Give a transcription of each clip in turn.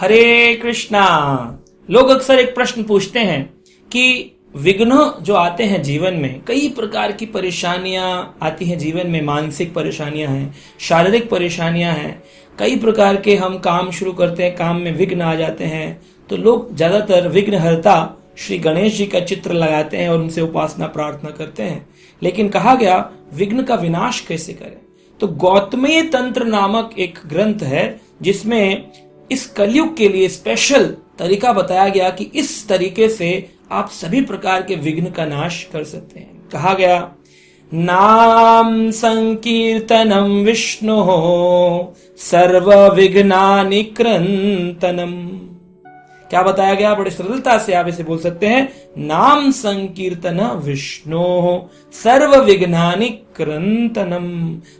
हरे कृष्णा। लोग अक्सर एक प्रश्न पूछते हैं कि विघ्न जो आते हैं जीवन में, कई प्रकार की परेशानियां आती हैं जीवन में। मानसिक परेशानियां हैं, शारीरिक परेशानियां हैं, कई प्रकार के हम काम शुरू करते हैं, काम में विघ्न आ जाते हैं। तो लोग ज्यादातर विघ्नहर्ता श्री गणेश जी का चित्र लगाते हैं और उनसे उपासना प्रार्थना करते हैं। लेकिन कहा गया विघ्न का विनाश कैसे करें। तो गौतमीय तंत्र नामक एक ग्रंथ है जिसमें इस कलयुग के लिए स्पेशल तरीका बताया गया कि इस तरीके से आप सभी प्रकार के विघ्न का नाश कर सकते हैं। कहा गया नाम संकीर्तनम विष्णु सर्व विघ्नानि क्रंतनम। क्या बताया गया? बड़ी सरलता से आप इसे बोल सकते हैं, नाम संकीर्तन विष्णु सर्व विघ्नानि क्रंतनम।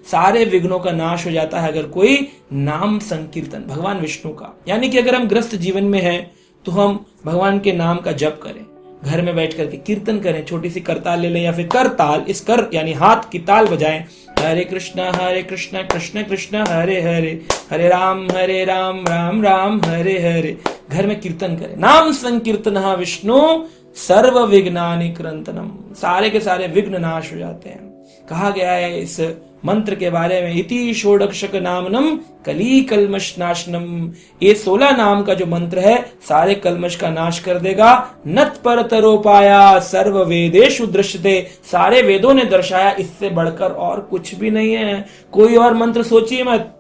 सारे विघ्नों का नाश हो जाता है अगर कोई नाम संकीर्तन भगवान विष्णु का, यानी कि अगर हम ग्रस्त जीवन में हैं तो हम भगवान के नाम का जप करें, घर में बैठ करके कीर्तन करें, छोटी सी करताल ले लें या फिर कर ताल, इस कर यानी हाथ की ताल बजाएं। हरे कृष्णा कृष्ण कृष्ण हरे हरे, हरे राम राम राम हरे हरे। घर में कीर्तन करें, नाम संकीर्तन विष्णु सर्व विघ्नानि क्रंतनम। सारे के सारे विघ्न नाश हो जाते हैं। कहा गया है इस मंत्र के बारे में, इति षोडशक नामनम कली कलमश नाशनम। ये 16 नाम का जो मंत्र है सारे कलमश का नाश कर देगा। नत पर तरोपाया सर्व वेदेषु दृश्यते। सारे वेदों ने दर्शाया, इससे बढ़कर और कुछ भी नहीं है। कोई और मंत्र सोचिए मत,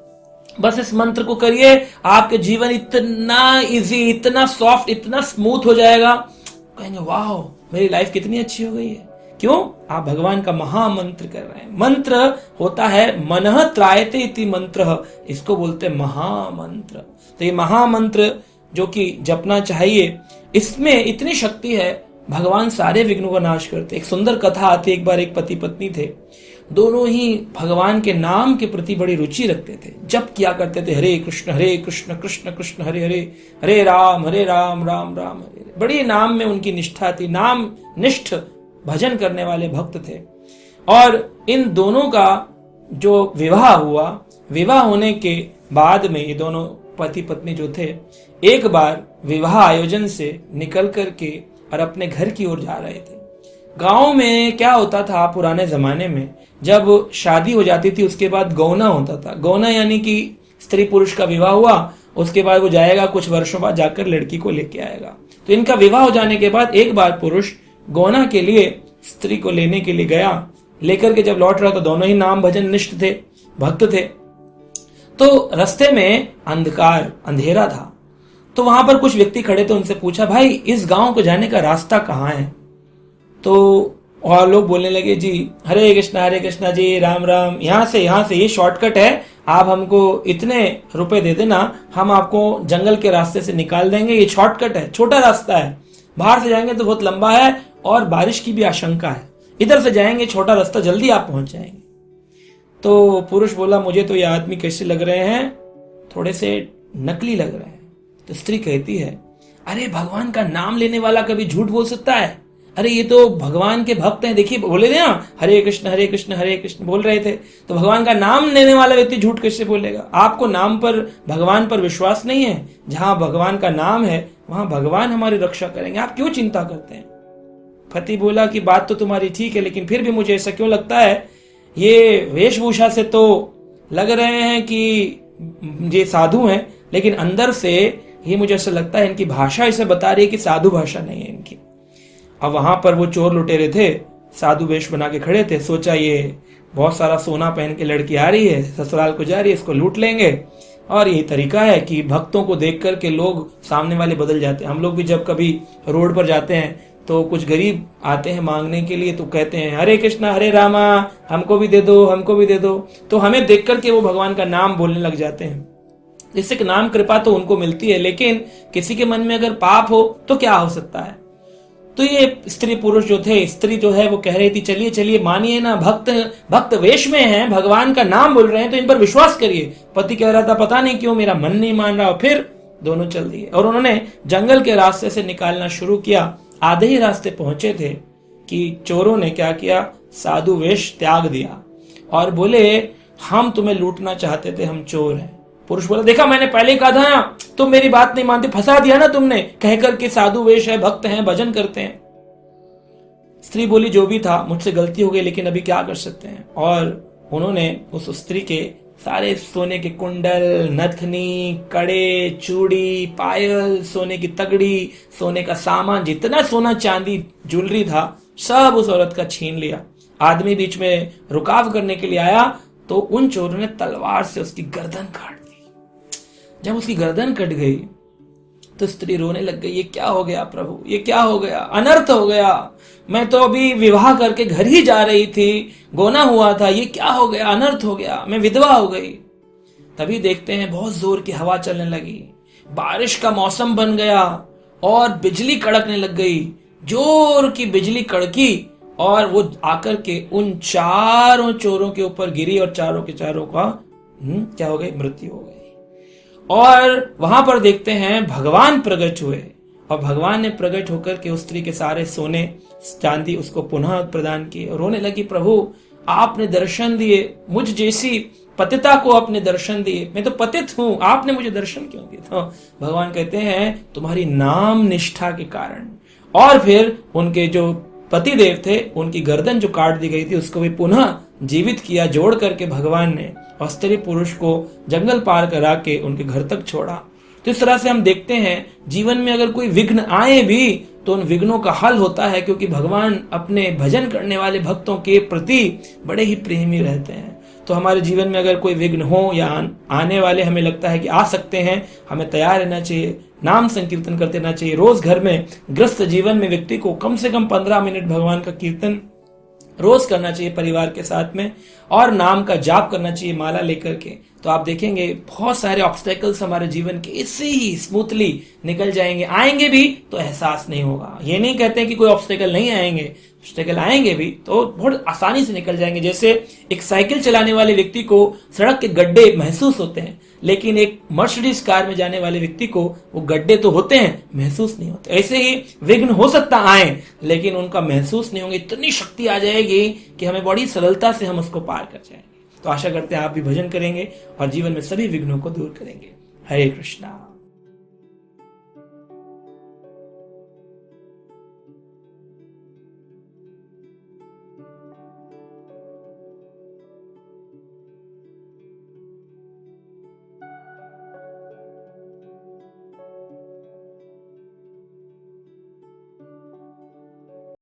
बस इस मंत्र को करिए, आपके जीवन इतना इजी, इतना सॉफ्ट, इतना स्मूथ हो जाएगा। कहेंगे वाह मेरी लाइफ कितनी अच्छी हो गई है। क्यों? आप भगवान का महामंत्र कर रहे हैं। मंत्र होता है मनः त्रायते इति मंत्र, इसको बोलते हैं महामंत्र। तो ये महामंत्र जो कि जपना चाहिए, इसमें इतनी शक्ति है, भगवान सारे विघ्नों का नाश करते। एक सुंदर कथा आती है, एक बार एक पति पत्नी थे, दोनों ही भगवान के नाम के प्रति बड़ी रुचि रखते थे, जप किया करते थे, हरे कृष्ण कृष्ण कृष्ण हरे हरे, हरे राम राम राम हरे। बड़ी नाम में उनकी निष्ठा थी, नाम निष्ठ भजन करने वाले भक्त थे। और इन दोनों का जो विवाह हुआ, विवाह होने के बाद में ये दोनों पति पत्नी जो थे, एक बार विवाह आयोजन से निकल करके और अपने घर की ओर जा रहे थे। गांव में क्या होता था पुराने जमाने में, जब शादी हो जाती थी उसके बाद गौना होता था। गौना यानी कि स्त्री पुरुष का विवाह हुआ, उसके बाद वो जाएगा, कुछ वर्षों बाद जाकर लड़की को लेके आएगा। तो इनका विवाह हो जाने के बाद एक बार पुरुष गौना के लिए स्त्री को लेने के लिए गया, लेकर के जब लौट रहा तो दोनों ही नाम भजन निष्ठ थे, भक्त थे। तो रास्ते में अंधेरा था। तो वहां पर कुछ व्यक्ति खड़े थे, उनसे पूछा भाई इस गांव को जाने का रास्ता कहाँ है? तो और लोग बोलने लगे जी हरे कृष्णा जी राम राम, यहाँ से ये शॉर्टकट है, आप हमको इतने रुपए दे देना, हम आपको जंगल के रास्ते से निकाल देंगे, ये शॉर्टकट है, छोटा रास्ता है, बाहर से जाएंगे तो बहुत लंबा है और बारिश की भी आशंका है, इधर से जाएंगे छोटा रास्ता, जल्दी आप पहुंच जाएंगे। तो पुरुष बोला मुझे तो ये आदमी कैसे लग रहे हैं, थोड़े से नकली लग रहे हैं। तो स्त्री कहती है अरे भगवान का नाम लेने वाला कभी झूठ बोल सकता है? अरे ये तो भगवान के भक्त हैं, देखिए बोले थे ना हरे कृष्ण बोल रहे थे, तो भगवान का नाम लेने वाला व्यक्ति झूठ कैसे बोलेगा? आपको नाम पर, भगवान पर विश्वास नहीं है? जहां भगवान का नाम है वहां भगवान हमारी रक्षा करेंगे, आप क्यों चिंता करते हैं? पति बोला कि बात तो तुम्हारी ठीक है, लेकिन फिर भी मुझे ऐसा क्यों लगता है, ये वेशभूषा से तो लग रहे हैं कि ये साधु हैं, लेकिन अंदर से ये मुझे ऐसा लगता है इनकी भाषा इसे बता रही है कि साधु भाषा नहीं है इनकी। अब वहां पर वो चोर लुटेरे थे, साधु वेश बना के खड़े थे। सोचा ये बहुत सारा सोना पहन के लड़की आ रही है, ससुराल को जा रही है, इसको लूट लेंगे। और यही तरीका है कि भक्तों को देख करके लोग सामने वाले बदल जाते हैं। हम लोग भी जब कभी रोड पर जाते हैं तो कुछ गरीब आते हैं मांगने के लिए, तो कहते हैं हरे कृष्णा हरे रामा, हमको भी दे दो। तो हमें देख करके वो भगवान का नाम बोलने लग जाते हैं। जिससे कि नाम कृपा तो उनको मिलती है, लेकिन किसी के मन में अगर पाप हो तो क्या हो सकता है? तो ये स्त्री पुरुष जो थे, स्त्री जो है वो कह रही थी चलिए मानिए ना, भक्त वेश में हैं, भगवान का नाम बोल रहे हैं, तो इन पर विश्वास करिए। पति कह रहा था पता नहीं क्यों मेरा मन नहीं मान रहा। फिर दोनों चल दिए और उन्होंने जंगल के रास्ते से निकालना शुरू किया। आधे ही रास्ते पहुंचे थे कि चोरों ने क्या किया, साधु वेश त्याग दिया और बोले हम तुम्हें लूटना चाहते थे, हम चोर हैं। पुरुष बोला, देखा मैंने पहले कहा था ना, तुम मेरी बात नहीं मानते, फंसा दिया ना तुमने, कहकर के साधु वेश है, भक्त हैं, भजन करते हैं। स्त्री बोली, जो भी था मुझसे गलती हो गई, लेकिन अभी क्या कर सकते हैं। और उन्होंने उस स्त्री के सारे सोने के कुंडल, नथनी, कड़े, चूड़ी, पायल, सोने की तगड़ी, सोने का सामान, जितना सोना चांदी ज्वेलरी था, सब उस औरत का छीन लिया। आदमी बीच में रुकाव करने के लिए आया तो उन चोरों ने तलवार से उसकी गर्दन काट दी। जब उसकी गर्दन कट गई तो स्त्री रोने लग गई, ये क्या हो गया प्रभु, ये क्या हो गया, अनर्थ हो गया, मैं तो अभी विवाह करके घर ही जा रही थी, गोना हुआ था, ये क्या हो गया, अनर्थ हो गया, मैं विधवा हो गई। तभी देखते हैं बहुत जोर की हवा चलने लगी, बारिश का मौसम बन गया और बिजली कड़कने लग गई, जोर की बिजली कड़की और वो आकर के उन चारों चोरों के ऊपर गिरी और चारों के चारों का क्या हो गई, मृत्यु हो गई। और वहां पर देखते हैं भगवान प्रकट हुए और भगवान ने प्रकट होकर के उस स्त्री के सारे सोने चांदी उसको पुनः प्रदान किए और रोने लगी, प्रभु आपने दर्शन दिए, मुझ जैसी पतिता को आपने दर्शन दिए, मैं तो पतित हूं, आपने मुझे दर्शन क्यों दिए। तो भगवान कहते हैं तुम्हारी नाम निष्ठा के कारण। और फिर उनके जो पति देव थे उनकी गर्दन जो काट दी गई थी उसको भी पुनः जीवित किया, जोड़ करके भगवान ने और स्त्री पुरुष को जंगल पार करा के उनके घर तक छोड़ा। तो इस तरह से हम देखते हैं जीवन में अगर कोई विघ्न आए भी तो उन विघ्नों का हल होता है, क्योंकि भगवान अपने भजन करने वाले भक्तों के प्रति बड़े ही प्रेमी रहते हैं। तो हमारे जीवन में अगर कोई विघ्न हो या आने वाले हमें लगता है कि आ सकते हैं, हमें तैयार रहना चाहिए, नाम संकीर्तन करते रहना चाहिए। रोज घर में ग्रस्त जीवन में व्यक्ति को कम से कम 15 मिनट भगवान का कीर्तन रोज करना चाहिए परिवार के साथ में, और नाम का जाप करना चाहिए माला लेकर के। तो आप देखेंगे बहुत सारे ऑब्स्टेकल्स हमारे जीवन के इससे ही स्मूथली निकल जाएंगे। आएंगे भी तो एहसास नहीं होगा, ये नहीं कहते कि कोई ऑब्स्टेकल नहीं आएंगे, ऑब्स्टेकल आएंगे भी तो बहुत आसानी से निकल जाएंगे। जैसे एक साइकिल चलाने वाले व्यक्ति को सड़क के गड्ढे महसूस होते हैं, लेकिन एक मर्सिडीज कार में जाने वाले व्यक्ति को वो गड्ढे तो होते हैं, महसूस नहीं होते। ऐसे ही विघ्न हो सकता आए लेकिन उनका महसूस नहीं होंगे, इतनी शक्ति आ जाएगी कि हमें बड़ी सरलता से हम उसको पार कर जाएंगे। तो आशा करते हैं आप भी भजन करेंगे और जीवन में सभी विघ्नों को दूर करेंगे। हरे कृष्णा।